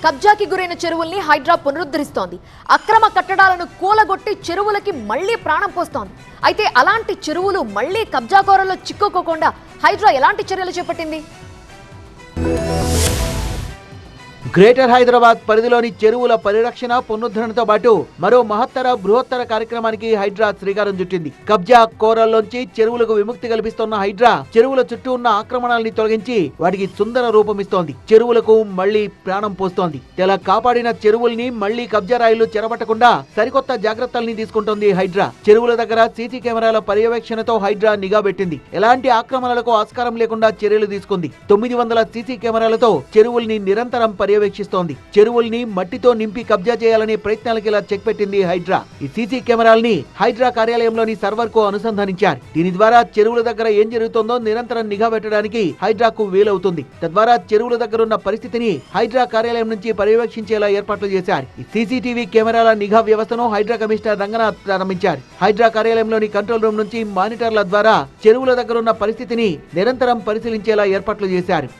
కబ్జాకి గురైన చెరువుల్ని హైడ్రా పునరుద్ధరిస్తోంది. అక్రమ కట్టడాలను కూలగొట్టి చెరువులకి మళ్లీ ప్రాణం పోస్తోంది. అయితే అలాంటి చెరువులు మళ్లీ కబ్జాకోరల్లో చిక్కుకోకుండా హైడ్రా ఎలాంటి చర్యలు చేపట్టింది? గ్రేటర్ హైదరాబాద్ పరిధిలోని చెరువుల పరిరక్షణ పునరుద్ధరణతో పాటు మరో బృహత్తర కార్యక్రమానికి హైడ్రా శ్రీకారం చుట్టింది. కబ్జా కోరల్లోంచి చెరువులకు విముక్తి కల్పిస్తున్న హైడ్రా చెరువుల చుట్టూ ఉన్న ఆక్రమణల్ని తొలగించి వాటికి సుందర రూపమిస్తోంది. చెరువులకు మళ్లీ ప్రాణం పోస్తోంది. ఇలా కాపాడిన చెరువుల్ని మళ్లీ కబ్జా రాయిలు చెరబట్టకుండా సరికొత్త జాగ్రత్తల్ని తీసుకుంటోంది హైడ్రా. చెరువుల దగ్గర సీసీ కెమెరాల పర్యవేక్షణతో హైడ్రా నిఘా పెట్టింది. ఎలాంటి ఆక్రమణలకు ఆస్కారం లేకుండా చర్యలు తీసుకుంది. 900 సీసీ కెమెరాలతో చెరువుల్ని నిరంతరం పర్యవేక్షిస్తోంది. చెరువుల్ని మట్టితో నింపి కబ్జా చేయాలనే ప్రయత్నాలకు ఇలా చెక్ పెట్టింది హైడ్రా. ఈ సీసీ కెమెరాల్ని హైడ్రా కార్యాలయంలోని సర్వర్ కు అనుసంధానించారు. దీని ద్వారా చెరువుల దగ్గర ఏం జరుగుతుందో నిరంతరం నిఘా పెట్టడానికి హైడ్రాకు వీలవుతుంది. తద్వారా చెరువుల దగ్గర ఉన్న పరిస్థితిని హైడ్రా కార్యాలయం నుంచి పర్యవేక్షించేలా ఏర్పాట్లు చేశారు. ఈ సీసీటీవీ కెమెరాల నిఘా వ్యవస్థను హైడ్రా కమిషనర్ రంగనాథ్ ప్రారంభించారు. హైడ్రా కార్యాలయంలోని కంట్రోల్ రూమ్ నుంచి మానిటర్ల ద్వారా చెరువుల దగ్గర ఉన్న పరిస్థితిని నిరంతరం పరిశీలించేలా ఏర్పాట్లు చేశారు.